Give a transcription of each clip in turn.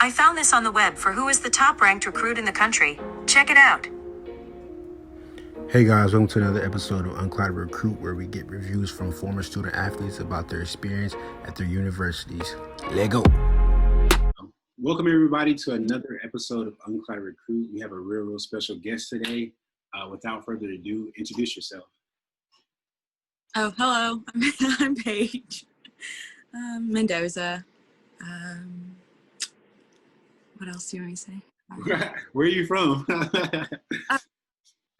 I found this on the web for who is the top ranked recruit in the country. Check it out. Hey guys, welcome to another episode of Unclouded Recruit, where we get reviews from former student athletes about their experience at their universities. Let go. Welcome everybody to another episode of Unclouded Recruit. We have a real special guest today. Without further ado, introduce yourself. Oh, hello. I'm Paige. Mendoza. What else do you want me to say? Where are you from?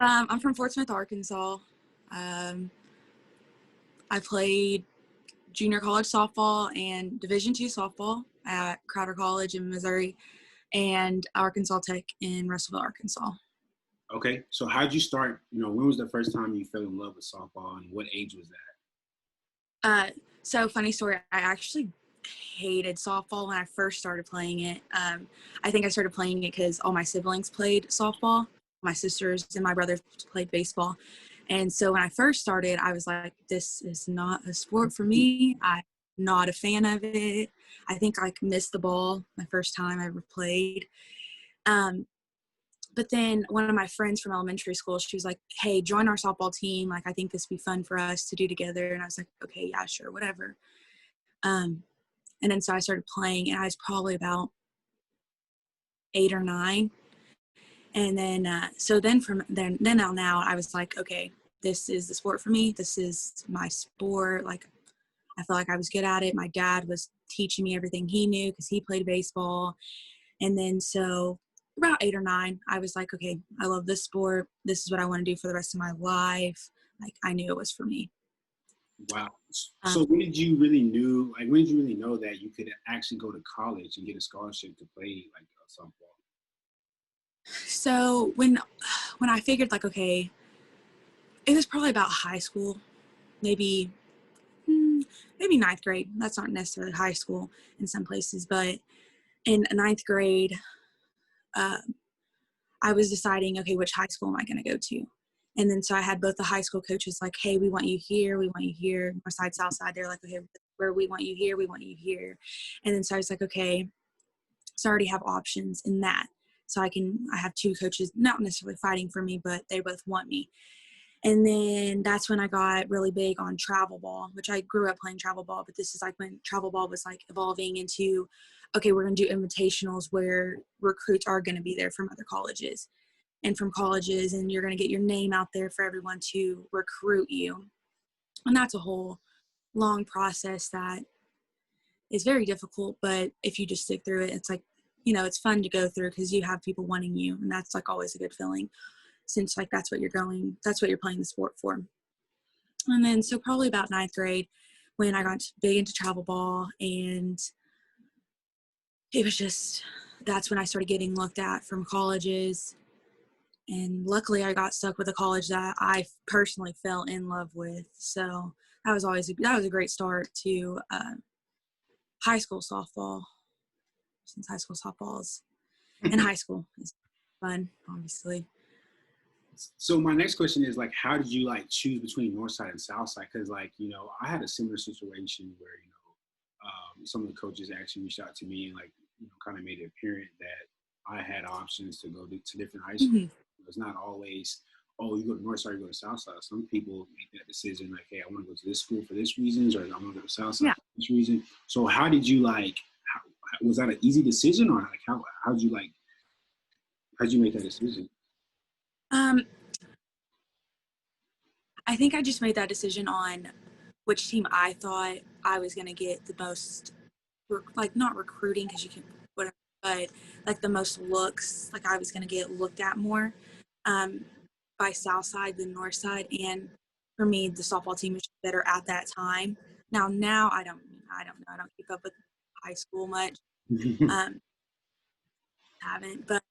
I'm from Fort Smith, Arkansas. I played junior college softball and Division II softball at Crowder College in Missouri and Arkansas Tech in Russellville, Arkansas. Okay, so how'd you start? When was the first time you fell in love with softball, and what age was that? So funny story, I actually hated softball when I first started playing it. I think I started playing it because all my siblings played softball. My sisters and my brother played baseball. And so when I first started, I was like, this is not a sport for me. I'm not a fan of it. I think I missed the ball my first time I ever played. But then one of my friends from elementary school, she was like, hey, join our softball team. Like, I think this would be fun for us to do together. And I was like, okay, yeah, sure, whatever. And then so I started playing, and I was probably about 8 or 9. And then, so then from then on now, I was like, okay, this is the sport for me. This is my sport. Like, I felt like I was good at it. My dad was teaching me everything he knew because he played baseball. And then so about 8 or 9, I was like, okay, I love this sport. This is what I want to do for the rest of my life. Like, I knew it was for me. Wow. So when did you really know that you could actually go to college and get a scholarship to play like softball? So when I figured, like, okay, it was probably about high school, maybe 9th grade. That's not necessarily high school in some places, but in 9th grade, I was deciding, okay, which high school am I going to go to? And then so I had both the high school coaches like, hey, we want you here, we want you here. North side, south side, they're like, okay, where we want you here, we want you here. And then so I was like, okay, so I already have options in that. So I have 2 coaches, not necessarily fighting for me, but they both want me. And then that's when I got really big on travel ball, which I grew up playing travel ball, but this is like when travel ball was like evolving into, okay, we're going to do invitationals where recruits are going to be there from other colleges and from colleges, and you're going to get your name out there for everyone to recruit you. And that's a whole long process that is very difficult, but if you just stick through it, it's like, it's fun to go through because you have people wanting you, and that's like always a good feeling, since like that's what you're playing the sport for. And then so probably about 9th grade when I got big into travel ball, and it was just, that's when I started getting looked at from colleges. And luckily I got stuck with a college that I personally fell in love with. So that was a great start to high school softball, since high school softball is in high school is fun, obviously. So my next question is, like, how did you like choose between north side and south side? Because I had a similar situation where some of the coaches actually reached out to me and kind of made it apparent that I had options to go to different high schools. Mm-hmm. It's not always, oh, you go to north side, you go to south side. Some people make that decision like, hey, I want to go to this school for this reasons, or I want to go to south side for this reason. So how did you was that an easy decision, or how'd you make that decision? I think I just made that decision on which team I thought I was going to get the most, like, not recruiting because you can, whatever, but like the most looks, like I was going to get looked at more by south side than north side. And for me, the softball team was better at that time. Now I don't know. I don't keep up with high school much. Haven't, but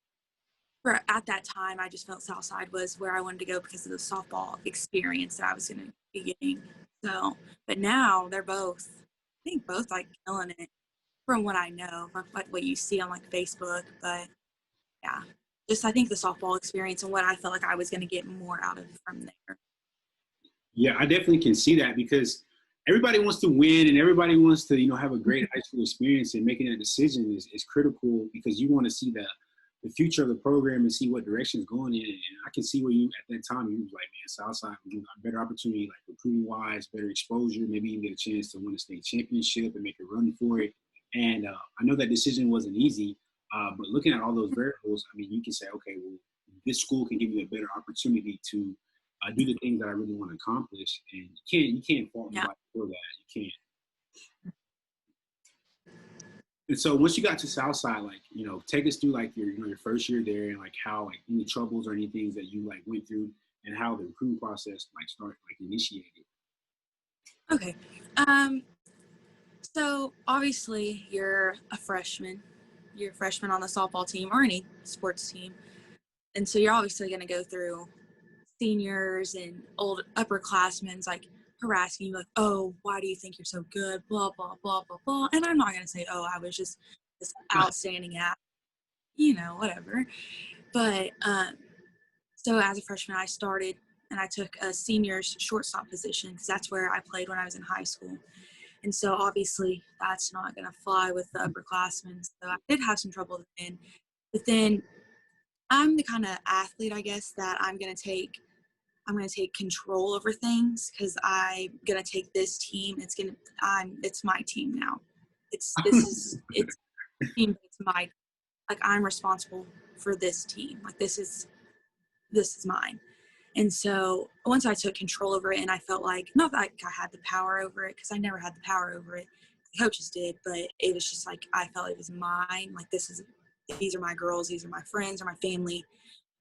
at that time, I just felt Southside was where I wanted to go because of the softball experience that I was going to be getting. So, but now they're both like killing it from what I know, from like what you see on like Facebook. But yeah, just I think the softball experience and what I felt like I was going to get more out of from there. Yeah, I definitely can see that because everybody wants to win and everybody wants to, have a great high school experience, and making that decision is critical because you want to see the future of the program and see what direction it's going in. And I can see where you, at that time, you was like, man, Southside, a better opportunity, like recruiting wise, better exposure, maybe even get a chance to win a state championship and make a run for it. And I know that decision wasn't easy, but looking at all those variables, I mean, you can say, okay, well, this school can give you a better opportunity to do the things that I really want to accomplish. And you can't fault nobody for that. You can't. And so once you got to Southside, like, take us through like your first year there, and like how, like, any troubles or any things that you like went through, and how the recruiting process initiated. Okay. So obviously you're a freshman. You're a freshman on the softball team or any sports team. And so you're obviously going to go through seniors and old upperclassmen like harassing you, like, oh, why do you think you're so good? Blah, blah, blah, blah, blah. And I'm not going to say, oh, I was just this outstanding whatever. But so as a freshman, I started and I took a senior's shortstop position because that's where I played when I was in high school. And so obviously that's not going to fly with the upperclassmen. So I did have some trouble then. But then I'm the kind of athlete, I guess, that I'm going to take control over things because I'm going to take this team. It's my team now. It's my, like, I'm responsible for this team. Like, this is mine. And so once I took control over it, and I felt like, not that I had the power over it, because I never had the power over it, the coaches did, but it was just like, I felt it was mine. Like, these are my girls, these are my friends, or my family.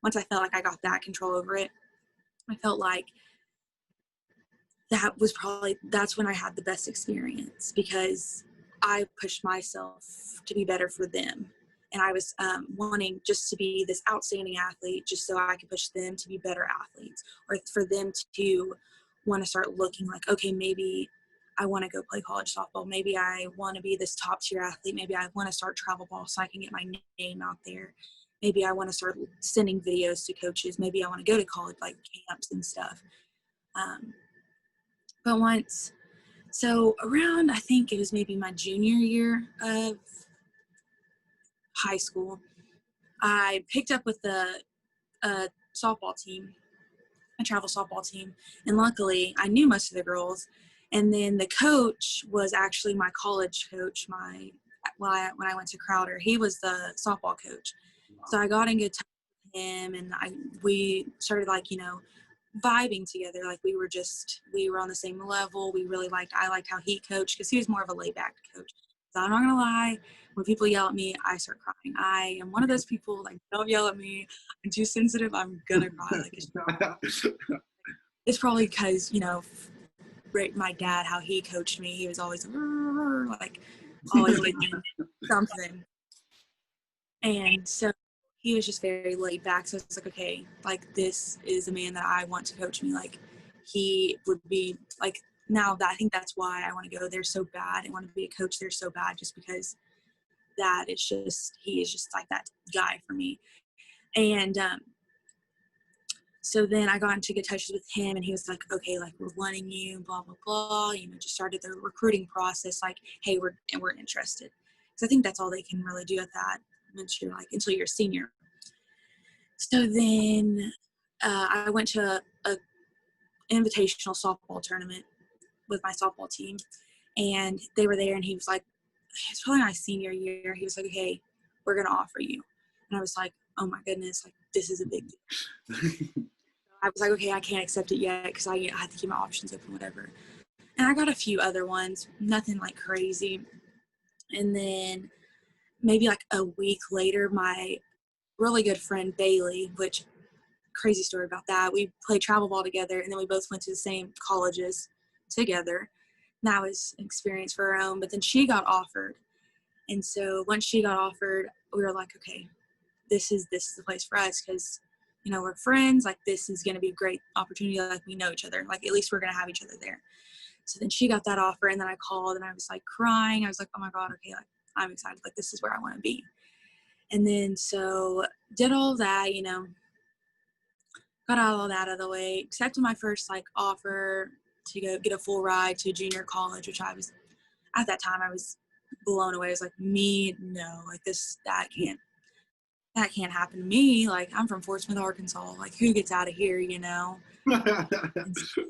Once I felt like I got that control over it, I felt like that's when I had the best experience, because I pushed myself to be better for them. And I was wanting just to be this outstanding athlete just so I could push them to be better athletes, or for them to want to start looking like, okay, maybe I want to go play college softball. Maybe I want to be this top tier athlete. Maybe I want to start travel ball so I can get my name out there. Maybe I want to start sending videos to coaches. Maybe I want to go to college, like camps and stuff. So around, I think it was maybe my junior year of high school, I picked up with a softball team, a travel softball team. And luckily I knew most of the girls. And then the coach was actually my college coach, when I went to Crowder. He was the softball coach. So I got in good touch with him, and we started vibing together. Like, we were on the same level. I liked how he coached, because he was more of a laid back coach. So I'm not gonna lie, when people yell at me, I start crying. I am one of those people, like, don't yell at me. I'm too sensitive. I'm gonna cry. Like, it's probably because, my dad, how he coached me, he was always like, always getting something. And so he was just very laid back. So it's like, okay, like, this is a man that I want to coach me. Like, he would be like, now that I think that's why I want to go there so bad. I want to be a coach there so bad, just because he is just like that guy for me. And so then I got into good touches with him, and he was like, okay, like, we're wanting you, blah, blah, blah. Just started the recruiting process. Like, hey, we're interested. Because I think that's all they can really do at that until you're a senior. So then I went to a invitational softball tournament with my softball team, and they were there, and he was like, it's probably my senior year. He was like, hey, we're going to offer you. And I was like, oh my goodness, like, this is a big deal. I was like, okay, I can't accept it yet because I have to keep my options open, whatever. And I got a few other ones, nothing like crazy. And then maybe like a week later, my really good friend Bailey, which, crazy story about that, we played travel ball together, and then we both went to the same colleges together. And that was an experience for her own. But then she got offered. And so once she got offered, we were like, okay, this is the place for us, because we're friends. Like, this is going to be a great opportunity. Like, we know each other. Like, at least we're going to have each other there. So then she got that offer, and then I called, and I was like crying. I was like, oh my God, okay, like, I'm excited. Like, this is where I want to be. And then so did all that, got all that out of the way, accepted my first offer, to go get a full ride to junior college, which at that time I was blown away. I was like, me, no, like that can't happen to me. Like, I'm from Fort Smith, Arkansas. Like, who gets out of here, you know? And so,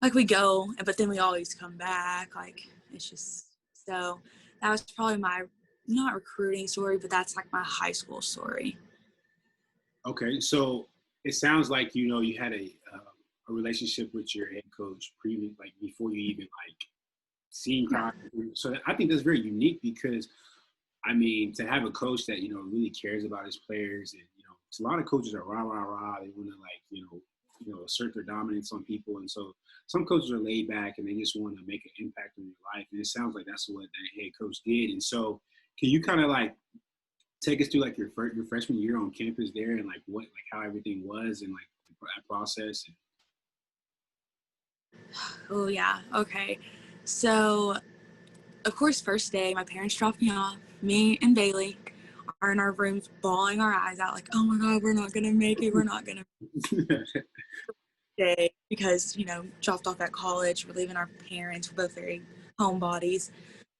like, we go, but then we always come back. Like, it's just, so that was probably my, not recruiting story, but that's like my high school story. Okay, so it sounds like you had a relationship with your head coach like before you even like seen Crowder. So I think that's very unique because I mean to have a coach that really cares about his players, and it's a lot of coaches are rah rah rah. They want to like assert their dominance on people, and so some coaches are laid back and they just want to make an impact on your life. And it sounds like that's what that head coach did. And so, can you kind of like take us through like your freshman year on campus there, and like how everything was, and like that process? Oh, yeah. Okay. So, of course, first day, my parents dropped me off. Me and Bailey are in our rooms bawling our eyes out like, oh my God, we're not going to make it. We're not going to day because, dropped off at college. We're leaving our parents. We're both very homebodies.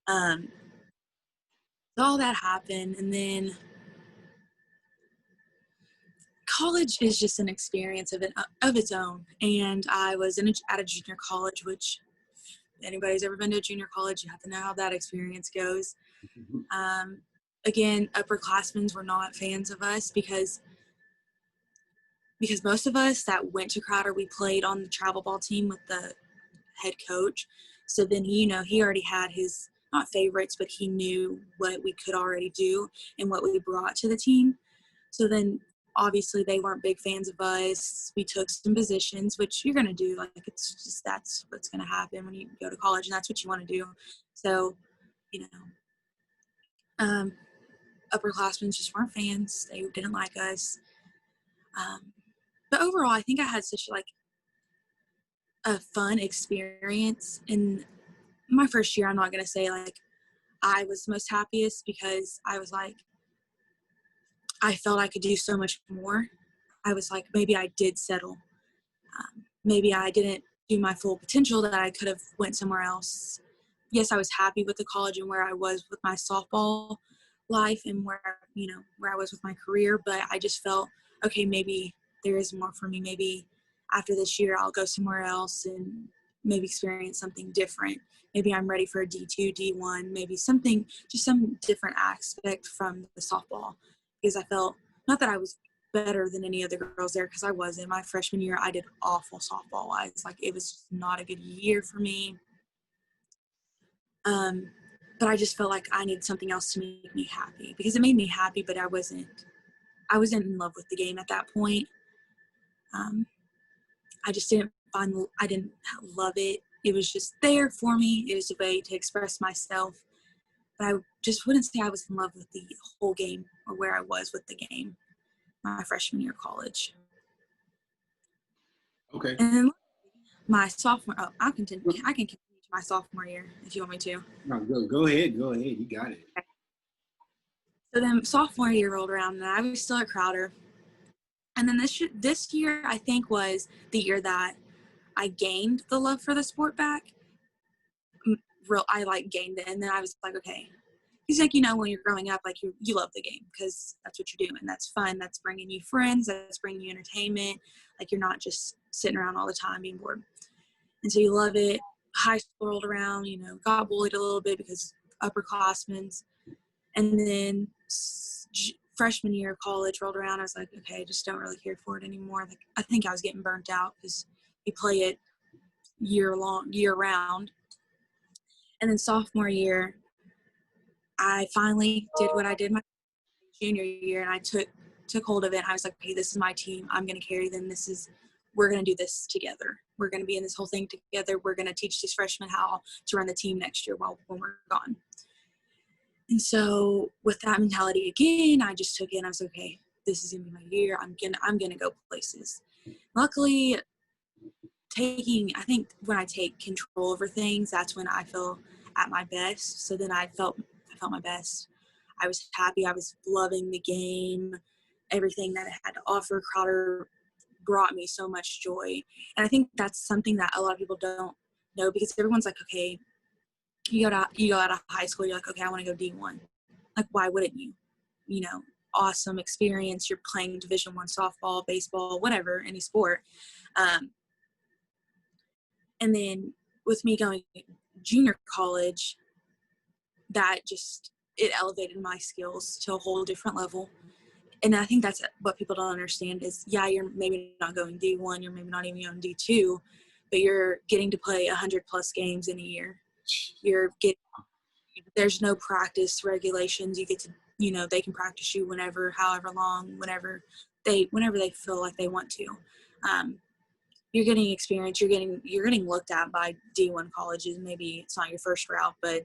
So all that happened. And then college is just an experience of its own. And I was at a junior college, which if anybody's ever been to a junior college, you have to know how that experience goes. Again, upperclassmen were not fans of us because most of us that went to Crowder, we played on the travel ball team with the head coach. So then, he already had his, not favorites, but he knew what we could already do and what we brought to the team. So then, obviously, they weren't big fans of us. We took some positions, which you're going to do. Like, it's just, that's what's going to happen when you go to college, and that's what you want to do. So, upperclassmen just weren't fans. They didn't like us. But overall, I think I had such like a fun experience in my first year. I'm not going to say like I was the most happiest because I was like, I felt I could do so much more. I was like, maybe I did settle. Maybe I didn't do my full potential, that I could have went somewhere else. Yes, I was happy with the college and where I was with my softball life and where I was with my career, but I just felt, okay, maybe there is more for me. Maybe after this year, I'll go somewhere else and maybe experience something different. Maybe I'm ready for a D2, D1, maybe something, just some different aspect from the softball, because I felt, not that I was better than any other girls there, because I wasn't. My freshman year, I did awful softball wise. Like, it was just not a good year for me. But I just felt like I needed something else to make me happy, because it made me happy, but I wasn't in love with the game at that point. I just I didn't love it. It was just there for me. It was a way to express myself. But I just wouldn't say I was in love with the whole game or where I was with the game my freshman year of college. Okay. And then my sophomore, I can continue to my sophomore year if you want me to. No, go ahead. You got it. Okay. So then sophomore year rolled around and I was still at Crowder. And then this year, I think, was the year that I gained the love for the sport back. I like gained it. And then I was like, okay. He's like, when you're growing up, like you love the game because that's what you're doing. That's fun. That's bringing you friends. That's bringing you entertainment. Like, you're not just sitting around all the time being bored. And so you love it. High school rolled around, got bullied a little bit because upperclassmen. And then freshman year of college rolled around. I was like, okay, I just don't really care for it anymore. Like, I think I was getting burnt out because you play it year round. And then sophomore year, I finally did what I did my junior year, and I took hold of it. I was like, hey, this is my team. I'm going to carry them. We're going to do this together. We're going to be in this whole thing together. We're going to teach these freshmen how to run the team next year when we're gone. And so with that mentality again, I just took it and I was like, okay, this is going to be my year. I'm going to go places. Luckily, I think when I take control over things, that's when I feel at my best. So then I felt my best. I was happy. I was loving the game, everything that it had to offer. Crowder brought me so much joy. And I think that's something that a lot of people don't know, because everyone's like, okay, you go out of high school, you're like, okay, I want to go D1. Like, why wouldn't you? You know, awesome experience. You're playing Division I softball, baseball, whatever, any sport. And then with me going junior college, that just, it elevated my skills to a whole different level. And I think that's what people don't understand is, yeah, you're maybe not going D1, you're maybe not even going D2, but you're getting to play 100 plus games in a year. There's no practice regulations. You get to, you know, they can practice you whenever, however long, whenever they feel like they want to. You're getting experience. You're getting looked at by D1 colleges. Maybe it's not your first route, but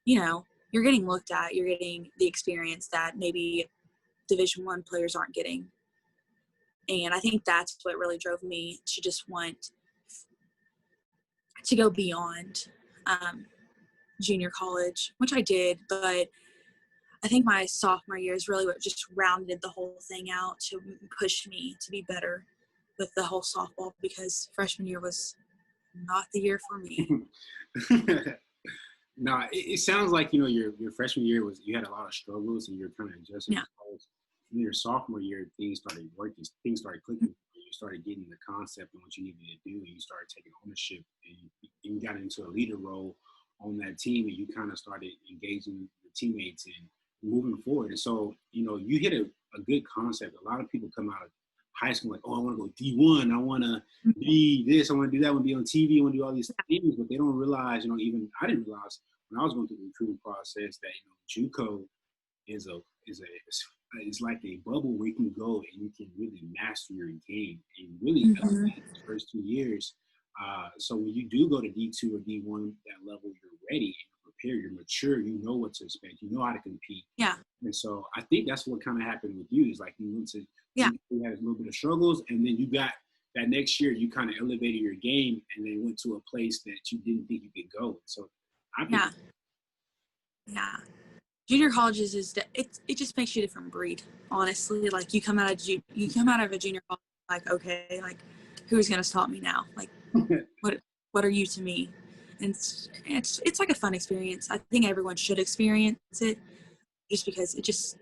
you know, you're getting looked at. You're getting the experience that maybe Division I players aren't getting. And I think that's what really drove me to just want to go beyond junior college, which I did. But I think my sophomore year is really what just rounded the whole thing out to push me to be better with the whole softball, because freshman year was not the year for me. No, it sounds like, you know, your freshman year you had a lot of struggles and you're kind of adjusting. Yeah. In your sophomore year, things started working, things started clicking. You started getting the concept and what you needed to do, and you started taking ownership, and you got into a leader role on that team, and you kind of started engaging the teammates and moving forward. And so, you know, you hit a good concept. A lot of people come out of high school like, oh, I want to go D1, I want to be this, I want to do that, I want to be on TV, I want to do all these things, but they don't realize, you know, even I didn't realize when I was going through the recruiting process that, you know, JUCO is like a bubble where you can go and you can really master your game and really elevate the first 2 years. So when you do go to D2 or D1, that level, you're ready, you're prepared, you're mature, you know what to expect, you know how to compete. Yeah. And so I think that's what kind of happened with you, is like you went to, yeah, you had a little bit of struggles, and then you got that next year, you kind of elevated your game and then went to a place that you didn't think you could go. So I think yeah. Junior colleges it just makes you a different breed, honestly. Like you come out of a junior college, like, okay, like who's gonna stop me now? Like what are you to me? And it's like a fun experience. I think everyone should experience it, just because it just,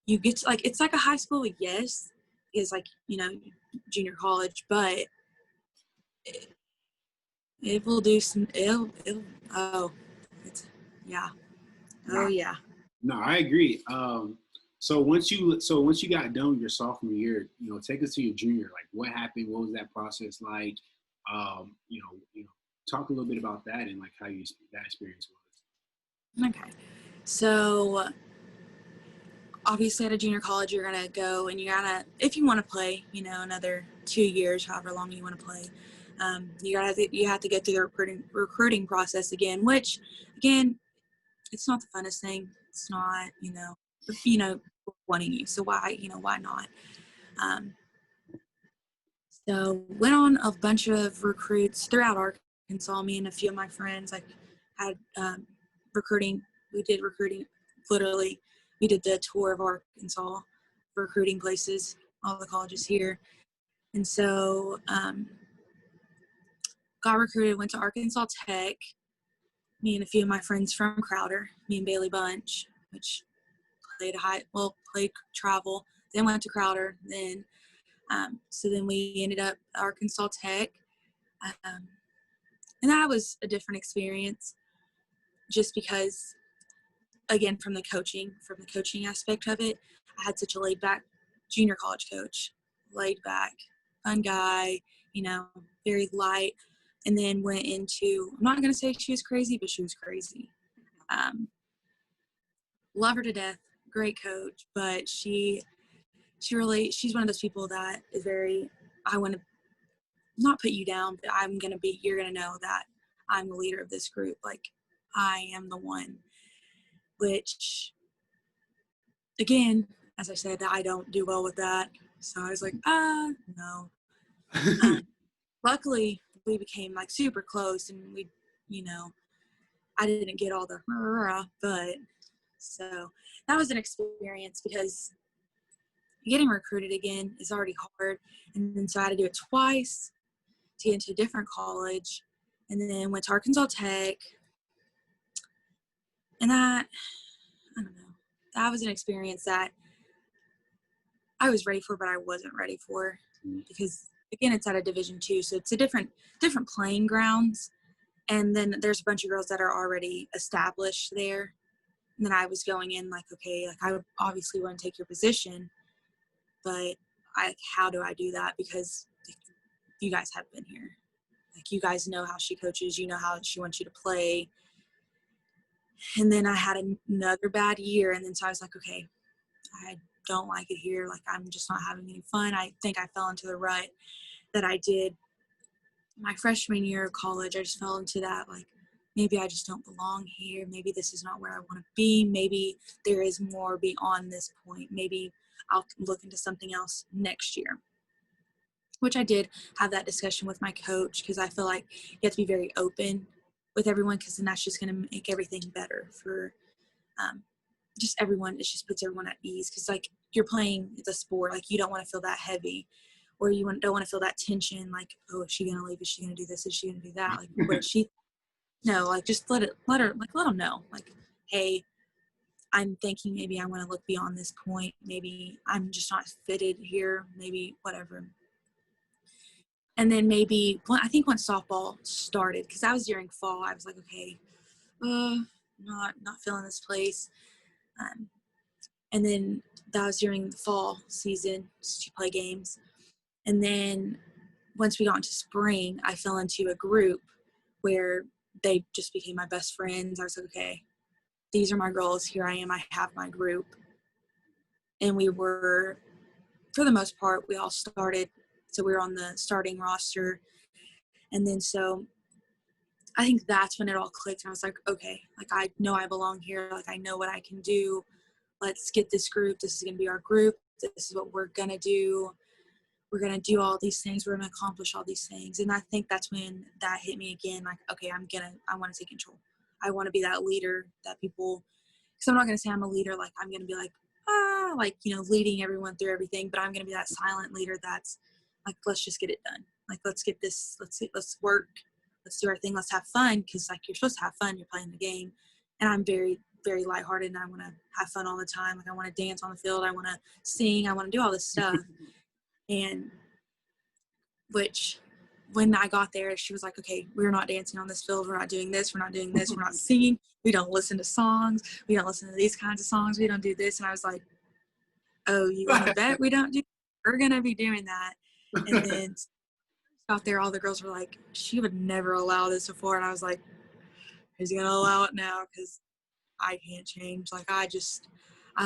you get to, like, it's like a high school, yes, is like, you know, junior college, but it will do some oh, it's, yeah. Oh yeah. No, I agree. So once you got done with your sophomore year, you know, take us to your junior. Like, what happened? What was that process like? You know, talk a little bit about that and like how that experience was. Okay. So obviously at a junior college, you're gonna go and if you want to play, you know, another 2 years, however long you want to play, you have to get through the recruiting process again, which again, it's not the funnest thing. It's not, you know, wanting you. So why not? So went on a bunch of recruits throughout Arkansas. Me and a few of my friends had recruiting. We did recruiting, literally. We did the tour of Arkansas, recruiting places, all the colleges here. And so got recruited, went to Arkansas Tech. Me and a few of my friends from Crowder, me and Bailey Bunch, which played travel, then went to Crowder, then so then we ended up at Arkansas Tech, and that was a different experience, just because, again, from the coaching aspect of it, I had such a laid back junior college coach, laid back, fun guy, you know, very light, and then went into, I'm not going to say she was crazy, but she was crazy. Love her to death, great coach, but she's one of those people that is very, I want to not put you down, but you're going to know that I'm the leader of this group. Like, I am the one, which, again, as I said, I don't do well with that. So I was like, no. Luckily, we became like super close, and we, you know, I didn't get all the, but so that was an experience, because getting recruited again is already hard. And then so I had to do it twice to get into a different college. And then went to Arkansas Tech. And that, I don't know, that was an experience that I was ready for, but I wasn't ready for, because again, it's at a Division II, so it's a different playing grounds. And then there's a bunch of girls that are already established there. And then I was going in like, okay, like I would obviously want to take your position, but how do I do that? Because you guys have been here. Like, you guys know how she coaches, you know how she wants you to play. And then I had another bad year. And then so I was like, okay, I don't like it here. Like, I'm just not having any fun. I think I fell into the rut that I did my freshman year of college. I just fell into that, like, maybe I just don't belong here. Maybe this is not where I want to be. Maybe there is more beyond this point. Maybe I'll look into something else next year, which I did have that discussion with my coach, because I feel like you have to be very open with everyone, because then that's just going to make everything better for just everyone. It just puts everyone at ease, because like, you're playing the sport, like you don't want to feel that heavy, or you don't want to feel that tension, like, oh, is she going to leave? Is she going to do this? Is she going to do that? Like, what is she? No, like, just let them know, like, hey, I'm thinking maybe I want to look beyond this point. Maybe I'm just not fitted here. Maybe whatever. And then maybe, I think once softball started, because that was during fall, I was like, okay, not feeling this place. And then that was during the fall season, just to play games. And then once we got into spring, I fell into a group where they just became my best friends. I was like, okay, these are my girls. Here I am. I have my group. And we were, for the most part, we all started. So we were on the starting roster. And then so I think that's when it all clicked. And I was like, okay, like, I know I belong here. Like, I know what I can do. Let's get this group. This is going to be our group. This is what we're going to do. We're going to do all these things. We're going to accomplish all these things. And I think that's when that hit me again. Like, okay, I want to take control. I want to be that leader that people, because I'm not going to say I'm a leader. Like, I'm going to be like, like, leading everyone through everything, but I'm going to be that silent leader that's like, let's just get it done. Like, let's get this, let's work. Let's do our thing. Let's have fun. Because like, you're supposed to have fun. You're playing the game. And I'm very, very lighthearted, and I want to have fun all the time. Like, I want to dance on the field. I want to sing. I want to do all this stuff. And which, when I got there, she was like, okay, we're not dancing on this field. We're not doing this. We're not doing this. We're not singing. We don't listen to songs. We don't listen to these kinds of songs. We don't do this. And I was like, oh, you want to bet we don't do? We're going to be doing that. And then out there, all the girls were like, she would never allow this before. And I was like, who's going to allow it now? Because I can't change. Like, I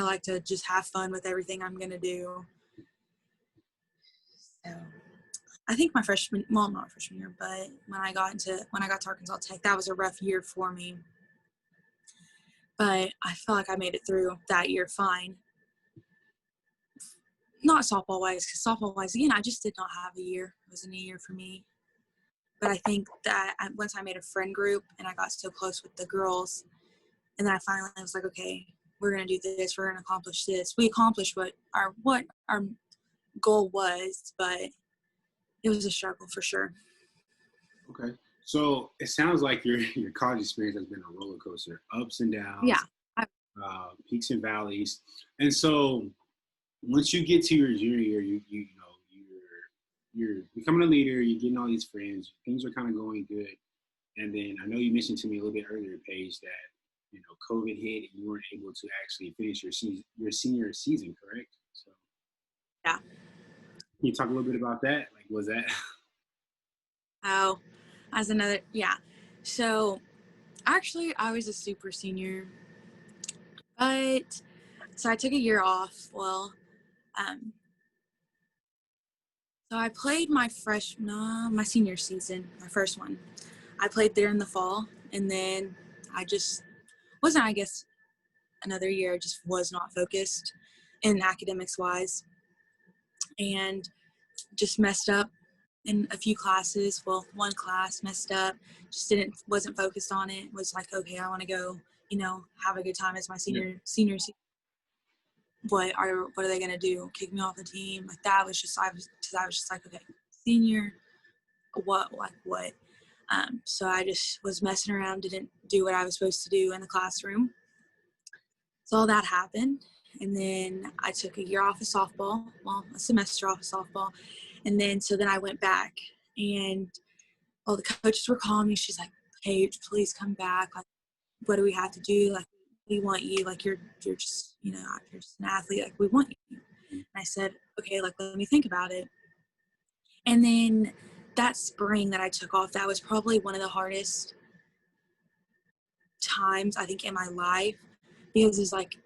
like to just have fun with everything I'm going to do. So I think my not freshman year, but when I got to Arkansas Tech, that was a rough year for me. But I feel like I made it through that year fine. Not softball-wise, because softball-wise, again, I just did not have a year. It wasn't a year for me. But I think that once I made a friend group and I got so close with the girls, and then I finally was like, okay, we're going to do this. We're going to accomplish this. We accomplished what our goal was, but it was a struggle for sure. Okay. So it sounds like your college experience has been a roller coaster, ups and downs, Yeah. peaks and valleys. And so once you get to your junior year, you're becoming a leader, you're getting all these friends, things are kind of going good. And then I know you mentioned to me a little bit earlier, Paige, that COVID hit and you weren't able to actually finish your senior season, correct? So Yeah. Can you talk a little bit about that? Like, was that? Oh, as another, yeah. So actually, I was a super senior, but so I took a year off. Well, so I played my senior season, my first one. I played there in the fall, and then I just wasn't, I guess, another year. I just was not focused in academics wise, and just messed up in a few classes. Well, one class messed up, just wasn't focused on it. Was like, okay, I want to go, have a good time as my senior season. what are they gonna do? Kick me off the team? Like that was just I was just like, okay, senior, what? So I just was messing around, didn't do what I was supposed to do in the classroom. So all that happened, and then I took a year off of softball, well, a semester off of softball, and then I went back, and all the coaches were calling me. She's like, Paige, please come back. Like, what do we have to do? Like, we want you. Like, you're just, you're just an athlete. Like, we want you. And I said, okay, like, let me think about it. And then that spring that I took off, that was probably one of the hardest times I think in my life, because it's like,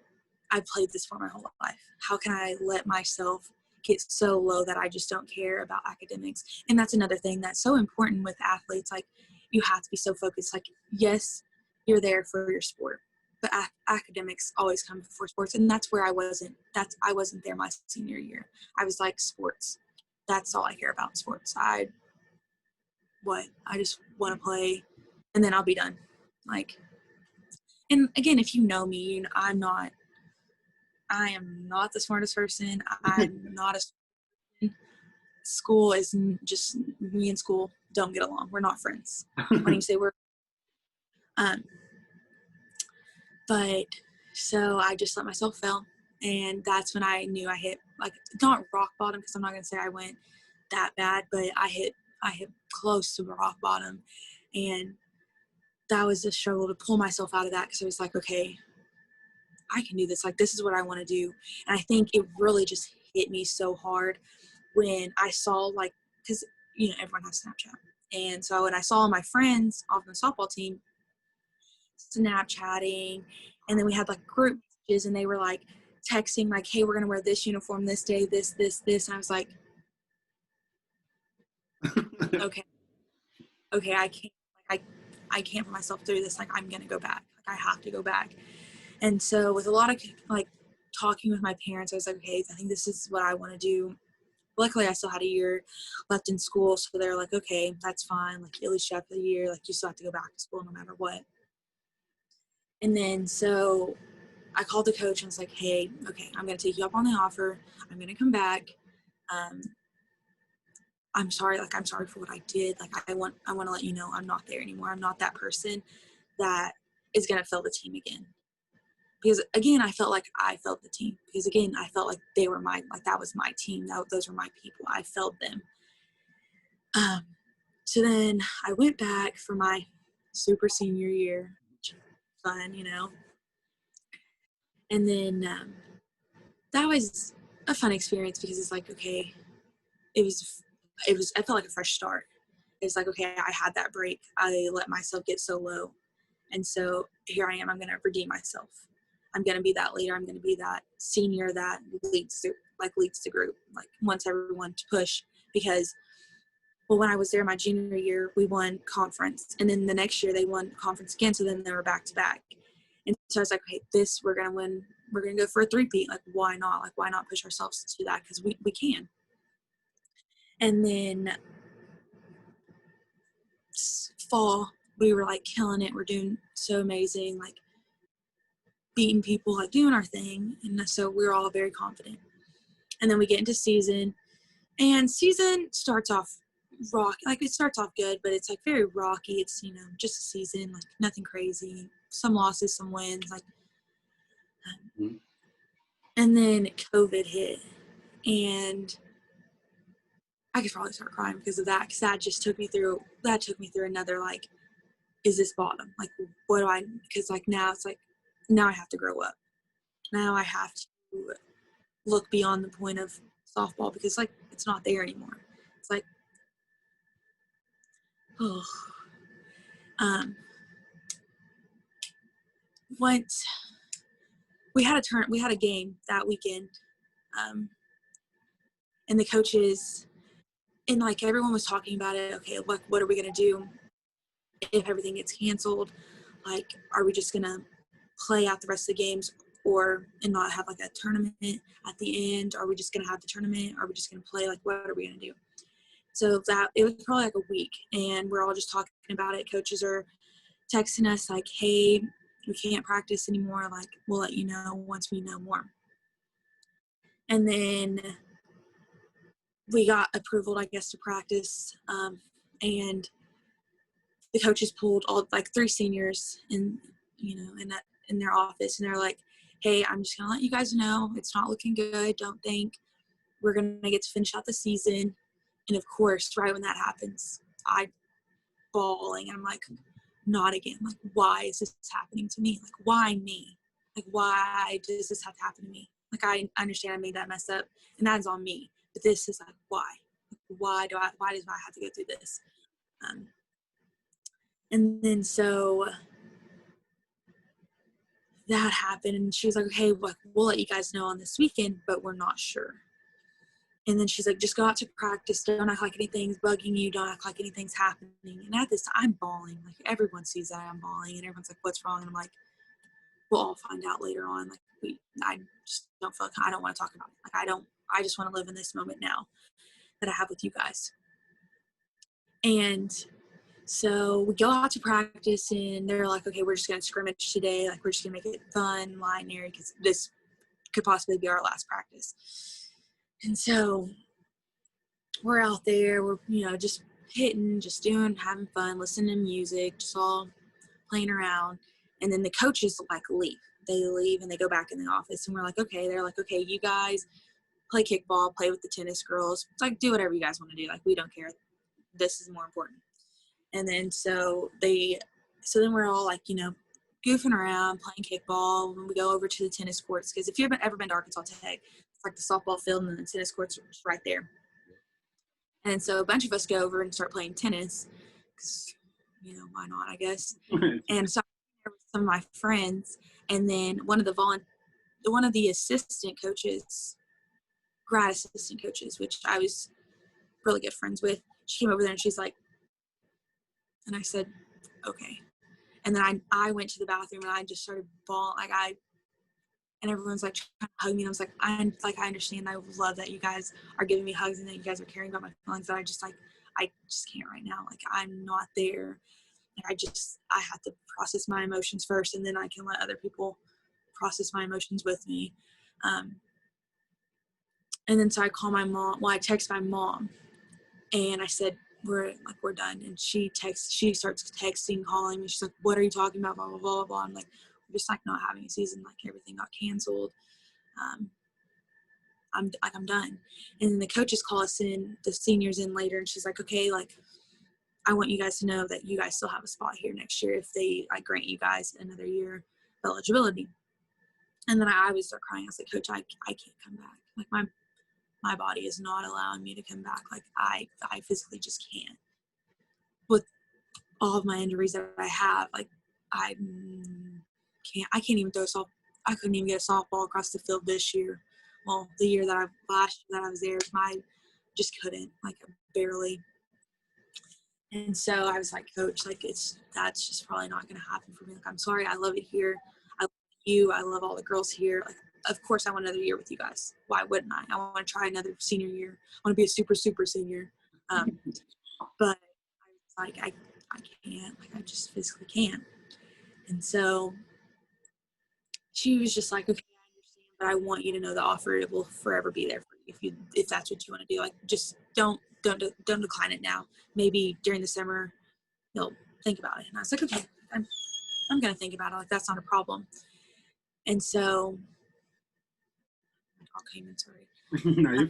I've played this for my whole life. How can I let myself get so low that I just don't care about academics? And that's another thing that's so important with athletes. Like, you have to be so focused. Like, yes, you're there for your sport, but academics always come before sports. And that's where I wasn't there my senior year. I was like, sports. That's all I care about, sports. I just want to play, and then I'll be done. Like, and again, if you know me, you know, I am not the smartest person. I'm not a school is just me and school don't get along. We're not friends. When you say we're, but so I just let myself fail, and that's when I knew I hit, like, not rock bottom, because I'm not gonna say I went that bad, but I hit close to rock bottom, and that was a struggle to pull myself out of that, because I was like, okay, I can do this. Like, this is what I want to do. And I think it really just hit me so hard when I saw, like, because, everyone has Snapchat. And so when I saw my friends off the softball team Snapchatting, and then we had, like, group messages, and they were, like, texting, like, hey, we're going to wear this uniform this day, this. And I was like, okay, I can't, like, I can't put myself through this. Like, I'm going to go back. Like, I have to go back. And so with a lot of, like, talking with my parents, I was like, okay, I think this is what I want to do. Luckily, I still had a year left in school, so they're like, okay, that's fine. Like, at least you have the year. Like, you still have to go back to school no matter what. And then so I called the coach and was like, hey, okay, I'm going to take you up on the offer. I'm going to come back. I'm sorry. Like, I'm sorry for what I did. Like, I want to let you know I'm not there anymore. I'm not that person that is going to fill the team again. Because, again, I felt like I felt the team. Because, again, I felt like they were that was my team. Those were my people. I felt them. So then I went back for my super senior year. Fun, And then that was a fun experience, because it's like, okay, it was, I felt like a fresh start. It's like, okay, I had that break. I let myself get so low. And so here I am. I'm going to redeem myself. I'm going to be that leader. I'm going to be that senior that leads the group, like, wants everyone to push. Because, well, when I was there my junior year, we won conference, and then the next year they won conference again. So then they were back to back. And so I was like, okay, we're going to win. We're going to go for a three-peat. Like, why not? Like, why not push ourselves to that? Because we can. And then fall, we were, like, killing it. We're doing so amazing, like, beating people, like, doing our thing. And so we were all very confident. And then we get into season, and season starts off rocky. Like, it starts off good, but it's, like, very rocky. It's, just a season, like, nothing crazy. Some losses, some wins, like. And then COVID hit, and I could probably start crying because of that, because that took me through another, like, is this bottom? Like, what do I, because, like, now it's like, now I have to grow up. Now I have to look beyond the point of softball, because, like, it's not there anymore. It's like, oh. Once we had a game that weekend, and the coaches, and, like, everyone was talking about it. Okay, like, what are we going to do if everything gets canceled? Like, are we just going to play out the rest of the games, and not have, like, a tournament at the end? Are we just going to have the tournament? Are we just going to play? Like, what are we going to do? So that, it was probably like a week, and we're all just talking about it. Coaches are texting us like, hey, we can't practice anymore. Like, we'll let you know once we know more. And then we got approval, I guess, to practice. And the coaches pulled all like 3 seniors in their office, and they're like, hey, I'm just gonna let you guys know it's not looking good. Don't think we're gonna get to finish out the season. And of course, right when that happens, I bawling, and I'm like, not again. Like, why is this happening to me? Like, why me? Like, why does this have to happen to me? Like, I understand I made that mess up, and that's on me. But this is like, why? Why does I have to go through this? And then so that happened, and she was like, okay, we'll let you guys know on this weekend, but we're not sure. And then she's like, just go out to practice. Don't act like anything's bugging you. Don't act like anything's happening. And at this time, I'm bawling. Like, everyone sees that I'm bawling, and everyone's like, what's wrong? And I'm like, we'll all find out later on. Like, I just don't feel like, I don't want to talk about it. Like, I just want to live in this moment now that I have with you guys. And so we go out to practice, and they're like, okay, we're just going to scrimmage today. Like, we're just going to make it fun, light and airy, because this could possibly be our last practice. And so we're out there, we're, just hitting, just doing, having fun, listening to music, just all playing around. And then the coaches like leave. They leave and they go back in the office, and we're like, okay. They're like, okay, you guys play kickball, play with the tennis girls. It's like, do whatever you guys want to do. Like, we don't care. This is more important. And then so then we're all like, goofing around, playing kickball. When we go over to the tennis courts, because if you've ever been to Arkansas Tech, it's like the softball field, and then the tennis courts are just right there. And so a bunch of us go over and start playing tennis, because, why not, I guess. And so I'm there with some of my friends, and then one of the assistant coaches, grad assistant coaches, which I was really good friends with, she came over there and she's like, and I said, okay. And then I went to the bathroom, and I just started bawling, and everyone's like trying to hug me, and I was like, I understand. I love that you guys are giving me hugs and that you guys are caring about my feelings, but I just can't right now. Like, I'm not there. Like, I have to process my emotions first, and then I can let other people process my emotions with me. And then so I call my mom. Well, I text my mom, and I said, we're done. And she starts texting, calling me. She's like, what are you talking about? Blah, blah, blah, blah, blah. I'm like, we're just like not having a season. Like, everything got canceled. I'm done. And then the coaches call us in, the seniors in later, and she's like, okay, like, I want you guys to know that you guys still have a spot here next year if they grant you guys another year of eligibility. And then I would start crying. I was like, Coach, I can't come back. Like, my body is not allowing me to come back. Like, I physically just can't. With all of my injuries that I have, like, I can't even throw I couldn't even get a softball across the field this year. Well, the year that last year that I was there, I just couldn't, like, barely. And so I was like, Coach, like, that's just probably not going to happen for me. Like, I'm sorry. I love it here. I love you. I love all the girls here. Like, of course I want another year with you guys. Why wouldn't I? I want to try another senior year. I want to be a super, super senior. But I was like, I can't. Like, I just physically can't. And so she was just like, okay, I understand, but I want you to know the offer will forever be there for you if that's what you want to do. Like, just don't decline it now. Maybe during the summer you'll think about it. And I was like, okay, I'm gonna think about it. Like, that's not a problem. And so my dog came in, sorry. No, you're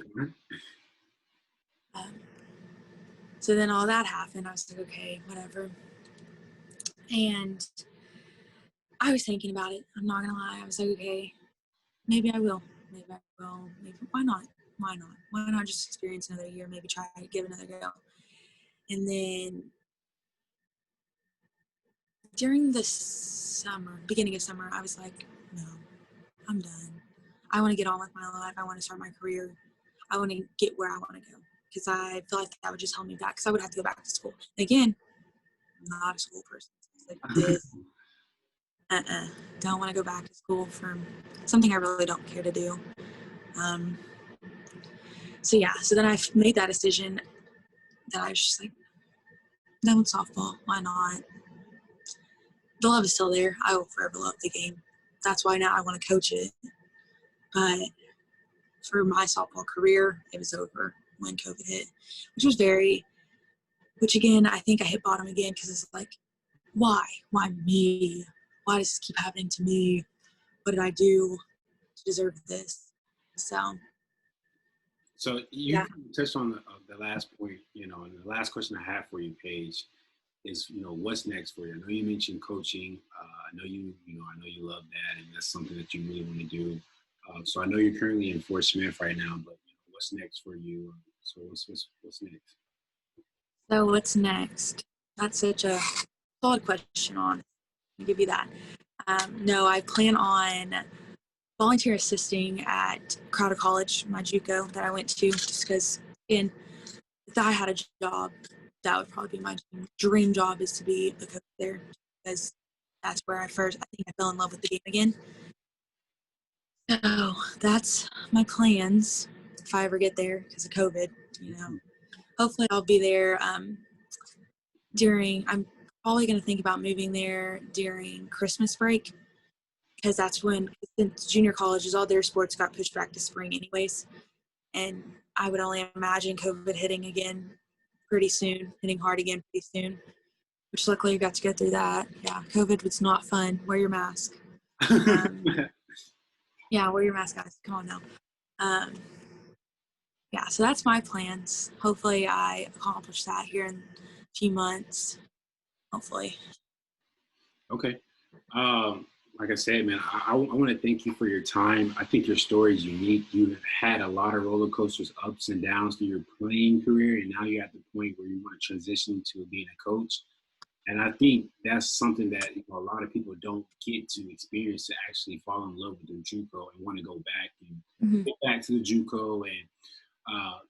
fine. So then all that happened. I was like, okay, whatever. And I was thinking about it. I'm not gonna lie. I was like, okay, maybe I will. Maybe why not? Why not just experience another year? Maybe try to give another go. And then during the beginning of summer, I was like, no, I'm done. I want to get on with my life. I want to start my career. I want to get where I want to go, because I feel like that would just hold me back, because I would have to go back to school. And again, I'm not a school person. It's like this. Don't want to go back to school for something I really don't care to do. So then I made that decision that I was just like, done with softball. Why not? The love is still there. I will forever love the game. That's why now I want to coach it. But for my softball career, it was over when COVID hit, which again, I think I hit bottom again because it's like, why me? Why does this keep happening to me? What did I do to deserve this? So you touched on the last point, and the last question I have for you, Paige, is, what's next for you? I know you mentioned coaching. I know you love that, and that's something that you really want to do. So I know you're currently in Fort Smith right now, but what's next for you? So what's next? So what's next? That's such a solid question. I'll give you that. No, I plan on volunteer assisting at Crowder College, my JUCO that I went to, just because, again, if I had a job, that would probably be my dream job, is to be a coach there, because that's where I think I fell in love with the game again. So that's my plans if I ever get there because of COVID, Hopefully I'll be there I'm probably going to think about moving there during Christmas break, because that's when, since junior colleges, all their sports got pushed back to spring anyways. And I would only imagine COVID hitting hard again pretty soon, which luckily I got to go through that. Yeah, COVID was not fun. Wear your mask. Yeah, wear your mask, guys. Come on now. Yeah, so that's my plans. Hopefully I accomplish that here in a few months. Hopefully. Okay. Like I said, man, I want to thank you for your time. I think your story is unique. You've had a lot of roller coasters, ups and downs through your playing career, and now you're at the point where you want to transition to being a coach. And I think that's something that a lot of people don't get to experience, to actually fall in love with the JUCO and want to go back and get back to the JUCO and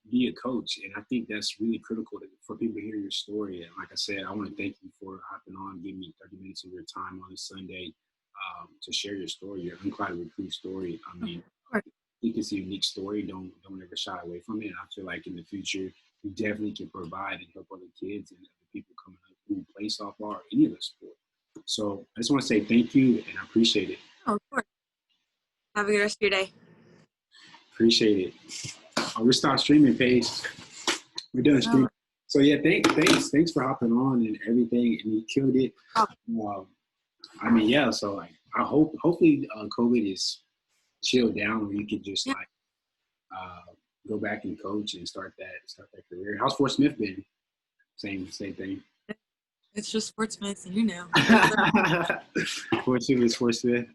be a coach. And I think that's really critical for people to hear your story. And like I said, I want to thank you for hopping on, giving me 30 minutes of your time on this Sunday to share your story, your Unclouded recruit story. I mean, I think it's a unique story. Don't ever shy away from it. And I feel like in the future, you definitely can provide and help other kids and other people coming up who play softball or any other sport. So I just want to say thank you, and I appreciate it. Oh, of course. Have a good rest of your day. Appreciate it. We're stop streaming, Paige. We're done streaming. So yeah, thanks for hopping on and everything, and you killed it. I mean, yeah. So like, hopefully COVID is chilled down where you can just go back and coach and start that career. How's Fort Smith been? Same thing. It's just Fort Smith, and Fort Smith is Fort Smith.